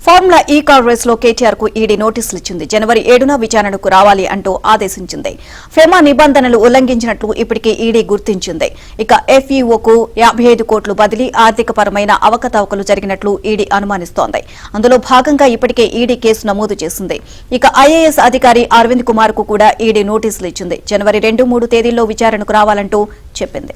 Formula E car race లో కేటీఆర్ కు ED నోటీసులు ఇచ్చింది. జనవరి 7న విచారణకు రావాలి అంటూ ఆదేశించింది. ఫెమా నిబంధనలు ఉల్లంఘించినట్లు ఇప్పటికే ఈడీ గుర్తించింది. ఇక ఎఫ్ఈఓకు 55 కోట్లు బదిలీ ఆర్థికపరమైన అవకతవకలు జరిగినట్లు ఈడీ అనుమానిస్తోంది. అందులో భాగంగా ఇప్పటికే ఈడీ కేసు నమోదు చేసింది. ఇక ఐఏఎస్ అధికారి అరవింద్ కుమార్ కు కూడా ఈడీ నోటీసులు ఇచ్చింది. జనవరి 2-3 తేదీల్లో విచారణకు రావాలంటూ చెప్పింది.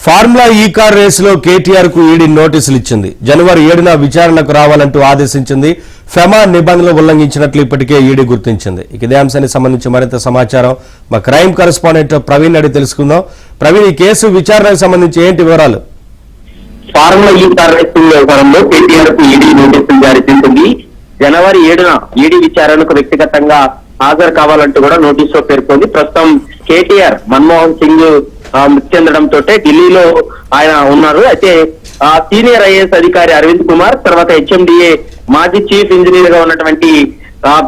ఫార్ములా ఈ కార్ రేసులో కేటీఆర్ కు ఈడీ నోటీసులు ఇచ్చింది. జనవరి 7న విచారణకు రావాలంటూ ఆదేశించింది. ఫెమా నిబంధనలు ఉల్లంఘించినట్లు ఇప్పటికే ఈడీ గుర్తించింది. ఇదే అంశానికి సంబంధించి మరింత సమాచారం మా క్రైమ్ కరెస్పాండెంట్ ప్రవీణ్ అడిగి తెలుసుకుందాం. ప్రవీణ్, ఈ కేసు విచారణకు సంబంధించి ఏంటి వివరాలు? ఫార్ములా ఈ కార్ రేసు వ్యవహారంలో కేటీఆర్ కు ఈడీ నోటీసులు జారీ చేసింది. జనవరి 7న ఈడీ విచారణకు వ్యక్తిగతంగా హాజరు కావాలంటూ కూడా నోటీసులో పేర్కొంది. ప్రస్తుతం కేటీఆర్ మన్మోహన్ సింగ్ మృతి చెందడంతో ఢిల్లీలో ఆయన ఉన్నారు. అయితే సీనియర్ ఐఏఎస్ అధికారి అరవింద్ కుమార్, తర్వాత హెచ్ఎండిఏ మాజీ చీఫ్ ఇంజనీర్ గా ఉన్నటువంటి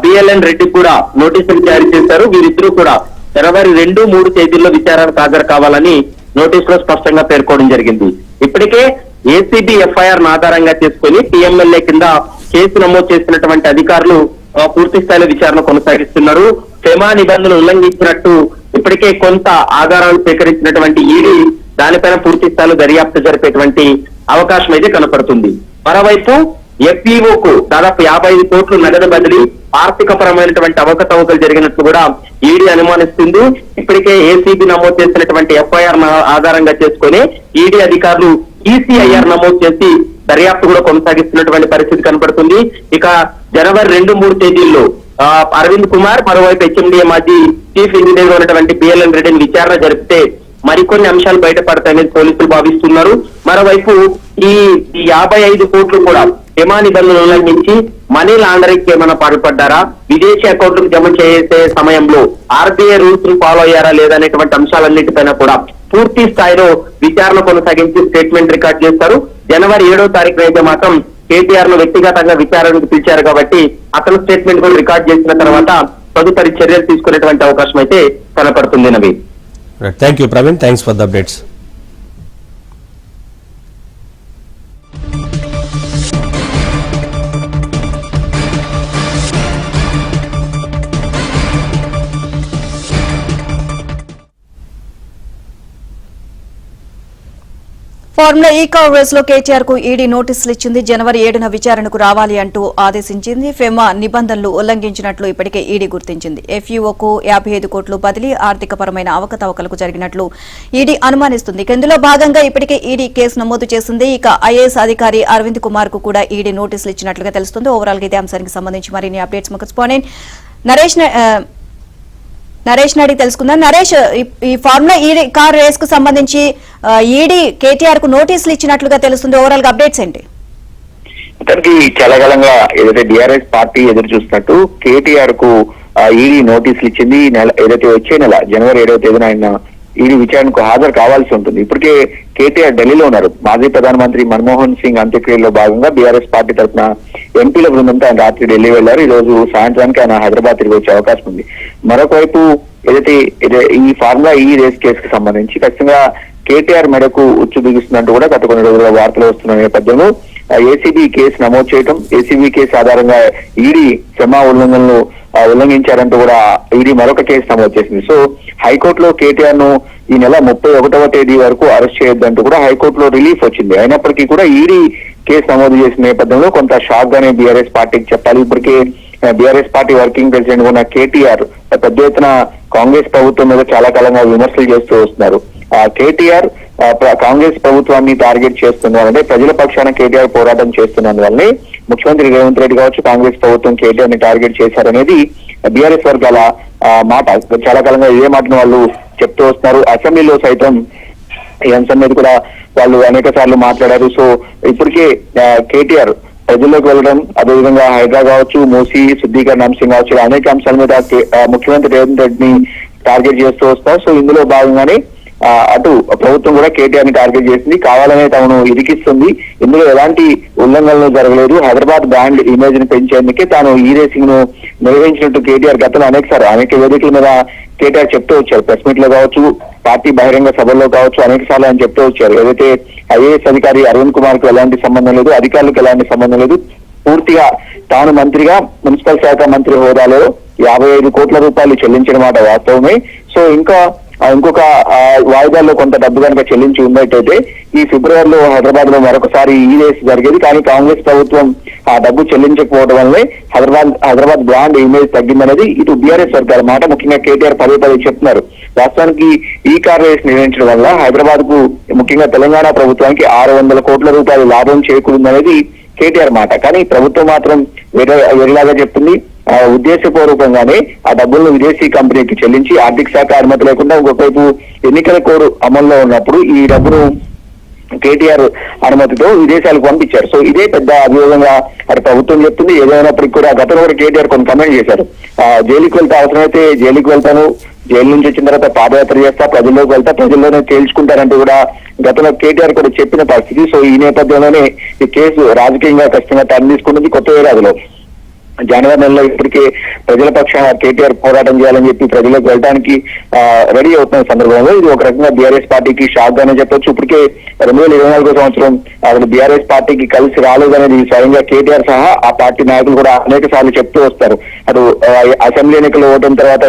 బిఎల్ఎన్ రెడ్డి కూడా నోటీసులు జారీ చేశారు. వీరిద్దరూ కూడా జనవరి 2-3 తేదీల్లో విచారణకు హాజరు కావాలని నోటీసులో స్పష్టంగా పేర్కోవడం జరిగింది. ఇప్పటికే ఏసీబీ ఎఫ్ఐఆర్ ఆధారంగా చేసుకుని టీఎంఎల్ఏ కింద కేసు నమోదు చేసినటువంటి అధికారులు పూర్తి స్థాయిలో విచారణ కొనసాగిస్తున్నారు. ఫెమా నిబంధనలు ఉల్లంఘించినట్టు ఇప్పటికే కొంత ఆధారాలు సేకరించినటువంటి ఈడీ దానిపైన పూర్తి స్థాయిలో దర్యాప్తు జరిపేటువంటి అవకాశం అయితే కనపడుతుంది. మరోవైపు ఎఫ్ఈఓకు దాదాపు 55 కోట్లు నగదు బదిలీ ఆర్థికపరమైనటువంటి అవకతవకలు జరిగినట్లు కూడా ఈడీ అనుమానిస్తుంది. ఇప్పటికే ఏసీబీ నమోదు చేసినటువంటి ఎఫ్ఐఆర్ ఆధారంగా చేసుకుని ఈడీ అధికారులు ఈసీఐఆర్ నమోదు చేసి దర్యాప్తు కూడా కొనసాగిస్తున్నటువంటి పరిస్థితి కనపడుతుంది. ఇక జనవరి 2-3 తేదీల్లో అరవింద్ కుమార్, మరోవైపు హెచ్ఎండిఏ మాజీ చీఫ్ ఇంజనీర్ ఉన్నటువంటి బిఎల్ఎన్ రెడ్డిని విచారణ జరిపితే మరికొన్ని అంశాలు బయటపడతాయని పోలీసులు భావిస్తున్నారు. మరోవైపు ఈ 55 కోట్లు కూడా ఫెమా నిబంధనలు ఉల్లంఘించి మనీ లాండరింగ్ ఏమైనా పాల్పడ్డారా, విదేశీ అకౌంట్లకు జమ చేసే సమయంలో ఆర్బీఐ రూల్స్ ను ఫాలో అయ్యారా లేదా అనేటువంటి అంశాలన్నిటిపైన కూడా పూర్తి స్థాయిలో విచారణ కొనసాగించి స్టేట్మెంట్ రికార్డ్ చేస్తారు. జనవరి 7వ తారీఖున అయితే మాత్రం కేటీఆర్ ను వ్యక్తిగతంగా విచారణకు పిలిచారు కాబట్టి అతను స్టేట్మెంట్ కూడా రికార్డ్ చేసిన తర్వాత తదుపరి చర్యలు తీసుకునేటువంటి అవకాశం అయితే కనపడుతుంది. నవీ, thank you Praveen, thanks for the updates. Formula E car race లో కేటీఆర్ కు ఈడీ నోటీసులు ఇచ్చింది. జనవరి 7న విచారణకు రావాలి అంటూ ఆదేశించింది. ఫెమా నిబంధనలు ఉల్లంఘించినట్లు ఇప్పటికే ఈడీ గుర్తించింది. ఎఫ్ఈఓకు 55 కోట్లు బదిలీ ఆర్థికపరమైన అవకతవకలకు జరిగినట్లు ఈడీ అనుమానిస్తుంది. ఇందులో భాగంగా ఇప్పటికే ఈడీ కేసు నమోదు చేసింది. ఇక ఐఏఎస్ అధికారి అరవింద్ కుమార్ కు కూడా ఈడీ నోటీసులు ఇచ్చినట్లుగా తెలుస్తుంది. ఓవరాల్ గా ఇదే అంశానికి సంబంధించి మరిన్ని అప్డేట్స్ మాకు కరెస్పాండెంట్ నరేష్ నాడి తెలుసుకుందాం. నరేష్, ఈ ఫార్ములా ఈ కార్ రేస్ కు సంబంధించి ఈడీ కేటీఆర్ కు నోటీసులు ఇచ్చినట్లుగా తెలుస్తుంది. ఓవరాల్ గా అప్డేట్స్ ఏంటి? ఇతనికి చాలా కాలంగా ఏదైతే బీఆర్ఎస్ పార్టీ ఎదురు చూస్తున్నట్టు కేటీఆర్ కు ఈడీ నోటీసులు ఇచ్చింది. ఈ నెల ఏదైతే వచ్చే నెల జనవరి 7వ తేదీన ఆయన ఈడీ విచారణకు హాజరు కావాల్సి ఉంటుంది. ఇప్పటికే కేటీఆర్ ఢిల్లీలో ఉన్నారు. మాజీ ప్రధానమంత్రి మన్మోహన్ సింగ్ అంత్యక్రియలో భాగంగా బీఆర్ఎస్ పార్టీ తరఫున ఎంపీల బృందంతో ఆయన రాత్రి ఢిల్లీ వెళ్లారు. ఈ రోజు సాయంత్రానికి ఆయన హైదరాబాద్ తిరిగి వచ్చే అవకాశం ఉంది. మరొక వైపు ఏదైతే ఈ ఫార్ములా ఈ రేస్ కేసుకు సంబంధించి ఖచ్చితంగా కేటీఆర్ మేరకు ఉచ్చు బిగుస్తున్నట్టు కూడా గత కొన్ని రోజుల వార్తలు వస్తున్న నేపథ్యంలో ఏసీబీ కేసు నమోదు చేయడం, ఏసీబీ కేసు ఆధారంగా ఈడీ ఫెమా ఉల్లంఘించారంటూ కూడా ఈడీ మరొక కేసు నమోదు చేసింది. సో హైకోర్టులో కేటీఆర్ ను ఈ నెల 31వ తేదీ వరకు అరెస్ట్ చేయొద్దంటూ కూడా హైకోర్టులో రిలీఫ్ వచ్చింది. అయినప్పటికీ కూడా ఈడీ కేసు నమోదు చేసిన నేపథ్యంలో కొంత షాక్ గానే బీఆర్ఎస్ పార్టీకి చెప్పాలి. ఇప్పటికే బీఆర్ఎస్ పార్టీ వర్కింగ్ ప్రెసిడెంట్ ఉన్న కేటీఆర్ పెద్ద ఎత్తున కాంగ్రెస్ ప్రభుత్వం మీద చాలా కాలంగా విమర్శలు చేస్తూ వస్తున్నారు. కేటీఆర్ కాంగ్రెస్ ప్రభుత్వాన్ని టార్గెట్ చేస్తున్నారంటే ప్రజల పక్షాన కేటీఆర్ పోరాటం చేస్తున్నందువల్లే ముఖ్యమంత్రి రేవంత్ రెడ్డి కావచ్చు కాంగ్రెస్ ప్రభుత్వం కేటీఆర్ ని టార్గెట్ చేశారనేది బీఆర్ఎస్ వర్గాల మాట. చాలా కాలంగా ఇదే మాటను వాళ్ళు చెప్తూ వస్తున్నారు. అసెంబ్లీలో సైతం ఈ అంశం మీద కూడా వాళ్ళు అనేక సార్లు మాట్లాడారు. సో ఇప్పటికే కేటీఆర్ ప్రజల్లోకి వెళ్ళడం, అదేవిధంగా హైదరాబాద్ కావచ్చు, మూసీ శుద్ధీకరణ అంశం కావచ్చు, అనేక అంశాల మీద ముఖ్యమంత్రి రేవంత్ రెడ్డిని టార్గెట్ చేస్తూ వస్తారు. సో ఇందులో భాగంగానే అటు ప్రభుత్వం కూడా కేటీఆర్ ని టార్గెట్ చేసింది, కావాలనే తమను ఇరికిస్తుంది, ఇందులో ఎలాంటి ఉల్లంఘనలు జరగలేదు, హైదరాబాద్ బ్రాండ్ ఇమేజ్ ని పెంచేందుకే తాను ఈ రేసింగ్ ను నిర్వహించినట్టు కేటీఆర్ గతంలో అనేక వేదికల మీద కేటీఆర్ చెప్తూ వచ్చారు. ప్రెస్ మీట్ లో కావచ్చు, పార్టీ బహిరంగ సభల్లో కావచ్చు, అనేక సార్లు ఆయన చెప్తూ వచ్చారు. ఏదైతే ఐఏఎస్ అధికారి అరవింద్ కుమార్ కు ఎలాంటి సంబంధం లేదు, అధికారులకు ఎలాంటి సంబంధం లేదు, పూర్తిగా తాను మంత్రిగా మున్సిపల్ శాఖ మంత్రి హోదాలో 55 కోట్ల రూపాయలు చెల్లించిన మాట వాస్తవమే. సో ఇంకొక వాయిదాల్లో కొంత డబ్బు కనుక చెల్లించి ఉన్నట్టయితే ఈ ఫిబ్రవరిలో హైదరాబాద్ లో మరొకసారి ఈ రేస్ జరిగేది. కానీ కాంగ్రెస్ ప్రభుత్వం ఆ డబ్బు చెల్లించకపోవడం వల్లే హైదరాబాద్ బ్రాండ్ ఇమేజ్ తగ్గిందనేది ఇటు బీఆర్ఎస్ వర్గాల మాట. ముఖ్యంగా కేటీఆర్ పదే చెప్తున్నారు. వాస్తవానికి ఈ కార్ రేస్ నిర్వహించడం వల్ల హైదరాబాద్ కు, ముఖ్యంగా తెలంగాణ ప్రభుత్వానికి 600 కోట్ల రూపాయలు లాభం చేకూరిందనేది కేటీఆర్ మాట. కానీ ప్రభుత్వం మాత్రం వేరేలాగా చెప్తుంది. ఉద్దేశపూర్వకంగానే ఆ డబ్బులను విదేశీ కంపెనీకి చెల్లించి ఆర్థిక శాఖ అనుమతి లేకుండా ఇంకొకవైపు ఎన్నికల కోడ్ అమల్లో ఉన్నప్పుడు ఈ డబ్బును కేటీఆర్ అనుమతితో విదేశాలకు పంపించారు. సో ఇదే పెద్ద అభియోగంగా అటు ప్రభుత్వం చెప్తుంది. ఏదైనప్పటికీ కూడా గతంలో కూడా కేటీఆర్ కొన్ని కమెంట్ చేశారు. జైలుకి వెళ్తే అవసరమైతే జైలుకి వెళ్తాను, జైలు నుంచి వచ్చిన తర్వాత పాదయాత్ర చేస్తా, ప్రజల్లోకి వెళ్తా, ప్రజల్లోనే తేల్చుకుంటారంటూ కూడా గతంలో కేటీఆర్ కూడా చెప్పిన పరిస్థితి. సో ఈ నేపథ్యంలోనే ఈ కేసు రాజకీయంగా ఖచ్చితంగా టర్న్ తీసుకుంటుంది. కొత్త ఏడాదిలో జనవరి నెలలో ఇప్పటికే ప్రజల పక్షాన కేటీఆర్ పోరాటం చేయాలని చెప్పి ప్రజలకు వెళ్ళడానికి రెడీ అవుతున్న సందర్భంలో ఇది ఒక రకంగా బీఆర్ఎస్ పార్టీకి షాక్ గానే చెప్పొచ్చు. ఇప్పటికే 2024 సంవత్సరం అసలు బీఆర్ఎస్ పార్టీకి కలిసి రాలేదనేది స్వయంగా కేటీఆర్ సహా ఆ పార్టీ నాయకులు కూడా అనేక సార్లు చెప్తూ వస్తారు. అటు అసెంబ్లీ ఎన్నికలు ఓటమి తర్వాత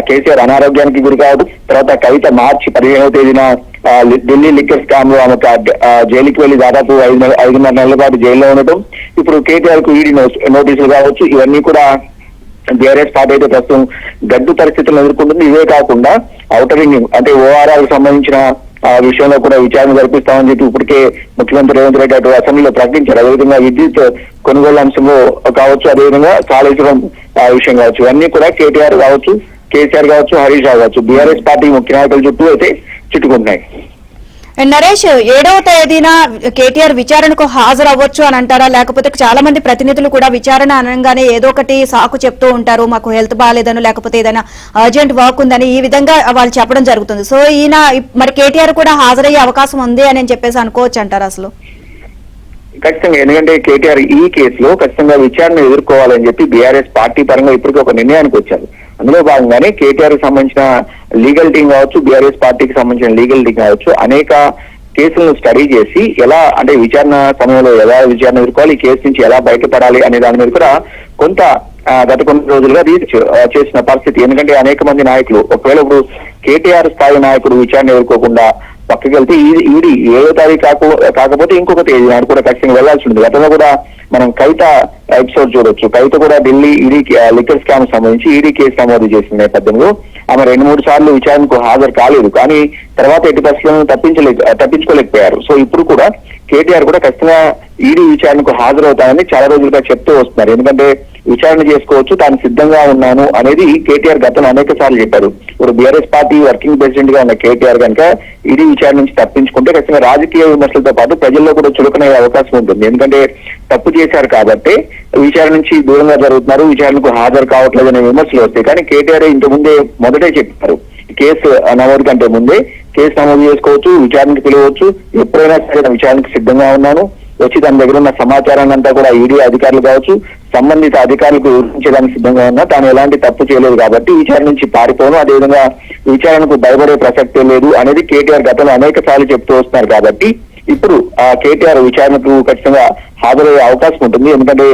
కేసీఆర్ అనారోగ్యానికి గురి కావడం, తర్వాత కవిత మార్చి 15వ తేదీన ఢిల్లీ లిక్కర్ స్కామ్ లో ఆమె జైలుకి వెళ్లి దాదాపు 5.5 నెలల పాటు జైల్లో ఉండటం, ఇప్పుడు కేటీఆర్ కు ఈడీ నోటీసులు కావచ్చు, ఇవన్నీ కూడా బీఆర్ఎస్ పార్టీ అయితే ప్రస్తుతం గడ్డు పరిస్థితులను ఎదుర్కొంటుంది. ఇవే కాకుండా ఔటర్ రింగింగ్ అంటే ఓఆర్ఆర్ కు సంబంధించిన విషయంలో కూడా విచారణ జరిపిస్తామని చెప్పి ఇప్పటికే ముఖ్యమంత్రి రేవంత్ రెడ్డి అటు అసెంబ్లీలో ప్రకటించారు. అదేవిధంగా విద్యుత్ కొనుగోలు అంశంలో కావచ్చు, అదేవిధంగా కాళేశ్వరం విషయం కావచ్చు, ఇవన్నీ కూడా కేటీఆర్ కావచ్చు, కేసీఆర్ కావచ్చు, హరీష్ రావు కావచ్చు, బీఆర్ఎస్ పార్టీ ముఖ్య నాయకుల చుట్టూ అయితే చుట్టుకుంటున్నాయి. నరేష్, 7వ తేదీన కేటీఆర్ విచారణకు హాజరవ్వచ్చు అని అంటారా? లేకపోతే చాలా మంది ప్రతినిధులు కూడా విచారణ అనగానే ఏదో ఒకటి సాకు చెప్తూ ఉంటారు, మాకు హెల్త్ బాగాలేదని, లేకపోతే ఏదైనా అర్జెంట్ వర్క్ ఉందని, ఈ విధంగా వాళ్ళు చెప్పడం జరుగుతుంది. సో ఈయన మరి కేటీఆర్ కూడా హాజరయ్యే అవకాశం ఉంది అని చెప్పేసి అనుకోవచ్చు అంటారా? అసలు ఖచ్చితంగా, ఎందుకంటే కేటీఆర్ ఈ కేసులో ఖచ్చితంగా విచారణ ఎదుర్కోవాలని చెప్పి బీఆర్ఎస్ పార్టీ పరంగా ఇప్పటికీ ఒక నిర్ణయానికి వచ్చారు. అందులో భాగంగానే కేటీఆర్ కి సంబంధించిన లీగల్ టీం కావచ్చు, బీఆర్ఎస్ పార్టీకి సంబంధించిన లీగల్ టీం కావచ్చు, అనేక కేసులను స్టడీ చేసి ఎలా అంటే విచారణ సమయంలో ఎలా విచారణ ఎదుర్కోవాలి, ఈ కేసు నుంచి ఎలా బయటపడాలి అనే దాని మీద కూడా కొంత గత కొన్ని రోజులుగా రీసెర్చ్ చేసిన పరిస్థితి. ఎందుకంటే అనేక మంది నాయకులు ఒకవేళ ఇప్పుడు కేటీఆర్ స్థాయి నాయకుడు విచారణ ఎదుర్కోకుండా పక్కకి వెళ్తే ఈడీ 7వ తారీఖు కాకపోతే ఇంకొక తేదీ నాడు కూడా ఖచ్చితంగా వెళ్లాల్సి ఉంటుంది. గతంలో కూడా మనం కవిత ఎపిసోడ్ చూడొచ్చు. కవిత కూడా ఢిల్లీ ఈడీ లిక్కర్ స్కామ్ సంబంధించి ఈడీ కేసు నమోదు చేసిన నేపథ్యంలో ఆమె 2-3 సార్లు విచారణకు హాజరు కాలేదు. కానీ తర్వాత ఎట్టి పరిస్థితులను తప్పించుకోలేకపోయారు. సో ఇప్పుడు కూడా కేటీఆర్ కూడా ఖచ్చితంగా ఈడీ విచారణకు హాజరవుతానని చాలా రోజులుగా చెప్తూ వస్తున్నారు. ఎందుకంటే విచారణ చేసుకోవచ్చు, తాను సిద్ధంగా ఉన్నాను అనేది కేటీఆర్ గతంలో అనేక సార్లు చెప్పారు. ఇప్పుడు బీఆర్ఎస్ పార్టీ వర్కింగ్ ప్రెసిడెంట్ గా ఉన్న కేటీఆర్ కనుక ఈడీ విచారణ నుంచి తప్పించుకుంటే ఖచ్చితంగా రాజకీయ విమర్శలతో పాటు ప్రజల్లో కూడా చులకనయ్యే అవకాశం ఉంటుంది. ఎందుకంటే తప్పు చేశారు కాబట్టి విచారణ నుంచి దూరంగా జరుగుతున్నారు, విచారణకు హాజరు కావట్లేదు అనే విమర్శలు వస్తాయి. కానీ కేటీఆర్ ఇంతకుముందే మొదటే చెప్పారు, కేసు నమోదు కంటే ముందే కేసు నమోదు చేసుకోవచ్చు, విచారణకు పిలవచ్చు, ఎప్పుడైనా సరే విచారణకు సిద్ధంగా ఉన్నాను, వచ్చి తన దగ్గర ఉన్న సమాచారాన్ని అంతా కూడా ఈడీ అధికారులు కావచ్చు, సంబంధిత అధికారులకు వివరించడానికి సిద్ధంగా ఉన్నా, తాను ఎలాంటి తప్పు చేయలేదు కాబట్టి విచారణ నుంచి పారిపోను, అదేవిధంగా విచారణకు భయపడే ప్రసక్తే లేదు అనేది కేటీఆర్ గతంలో అనేక సార్లు చెప్తూ వస్తున్నారు. కాబట్టి ఇప్పుడు కేటీఆర్ విచారణకు ఖచ్చితంగా హాజరయ్యే అవకాశం ఉంటుంది. ఎందుకంటే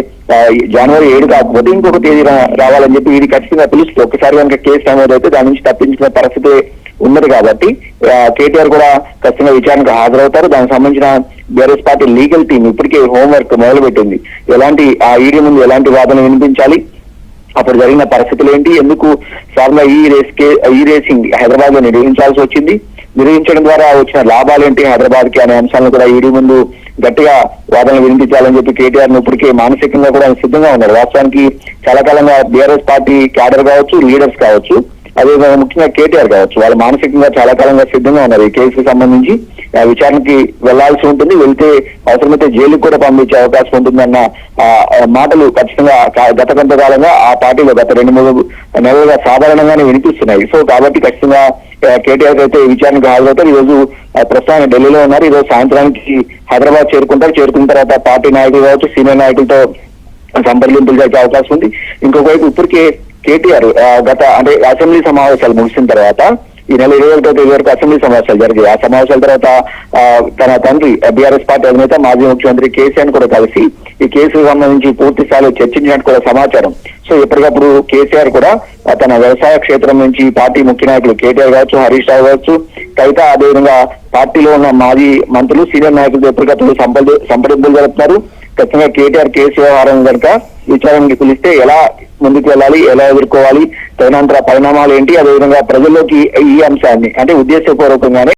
జనవరి 7 కాకపోతే ఇంకొక తేదీ రావాలని చెప్పి ఈడీ ఖచ్చితంగా పిలుస్తూ ఒక్కసారి కనుక కేసు నమోదు అయితే దాని నుంచి తప్పించుకునే పరిస్థితి ఉన్నది. కాబట్టి కేటీఆర్ కూడా ఖచ్చితంగా విచారణకు హాజరవుతారు. దానికి సంబంధించిన బీఆర్ఎస్ పార్టీ లీగల్ టీం ఇప్పటికే హోంవర్క్ మొదలుపెట్టింది. ఎలాంటి ఈడీ ముందు ఎలాంటి వాదన వినిపించాలి, అప్పుడు జరిగిన పరిస్థితులు ఏంటి, ఎందుకు ఫార్ములా ఈ రేసింగ్ హైదరాబాద్ లో నిర్వహించాల్సి వచ్చింది, నిర్వహించడం ద్వారా వచ్చిన లాభాలేంటి హైదరాబాద్ కి అనే అంశాలను కూడా ఈడీ ముందు గట్టిగా వాదనలు వినిపించాలని చెప్పి కేటీఆర్ ను ఇప్పటికే మానసికంగా కూడా సిద్ధంగా ఉన్నారు. వాస్తవానికి చాలా కాలంగా బీఆర్ఎస్ పార్టీ క్యాడర్ కావచ్చు, లీడర్స్ కావచ్చు, అదేవిధంగా ముఖ్యంగా కేటీఆర్ కావచ్చు, వాళ్ళు మానసికంగా చాలా కాలంగా సిద్ధంగా ఉన్నారు ఈ కేసుకు సంబంధించి విచారణకి వెళ్లాల్సి ఉంటుంది, వెళ్తే అవసరమైతే జైలుకు కూడా పంపించే అవకాశం ఉంటుందన్న మాటలు ఖచ్చితంగా గత కొంతకాలంగా ఆ పార్టీలో గత 2-3 నెలలుగా సాధారణంగానే వినిపిస్తున్నాయి. సో కాబట్టి ఖచ్చితంగా కేటీఆర్ అయితే విచారణకు హాజరవుతారు. ఈ రోజు ప్రస్తుతానికి ఢిల్లీలో ఉన్నారు. ఈ రోజు సాయంత్రానికి హైదరాబాద్ చేరుకుంటారు. చేరుకున్న తర్వాత పార్టీ నాయకులు కావచ్చు, సీనియర్ నాయకులతో సంప్రదింపులు జరిగే అవకాశం ఉంది. ఇంకొక వైపు ఇప్పటికే కేటీఆర్ గత అసెంబ్లీ సమావేశాలు ముగిసిన తర్వాత ఈ నెల 21వ తేదీ వరకు అసెంబ్లీ సమావేశాలు జరిగాయి. ఆ సమావేశాల తర్వాత తన తండ్రి బీఆర్ఎస్ పార్టీ అధినేత మాజీ ముఖ్యమంత్రి కేసీఆర్ కూడా కలిసి ఈ కేసుకు సంబంధించి పూర్తి స్థాయిలో చర్చించినట్టు కూడా సమాచారం. సో ఎప్పటికప్పుడు కేసీఆర్ కూడా తన వ్యవసాయ క్షేత్రం నుంచి పార్టీ ముఖ్య నాయకులు కేటీఆర్ కావచ్చు, హరీష్ రావు కావచ్చు, కవిత, అదేవిధంగా పార్టీలో ఉన్న మాజీ మంత్రులు, సీనియర్ నాయకులతో ఎప్పటికప్పుడు సంప్రదింపులు జరుపుతున్నారు. ఖచ్చితంగా కేటీఆర్ కేసు వ్యవహారం కనుక విచారణకి పిలిస్తే ఎలా ముందుకు వెళ్ళాలి, ఎలా ఎదుర్కోవాలి, తదనంతర పరిణామాలు ఏంటి, అదేవిధంగా ప్రజల్లోకి ఈ అంశాన్ని ఉద్దేశపూర్వకంగానే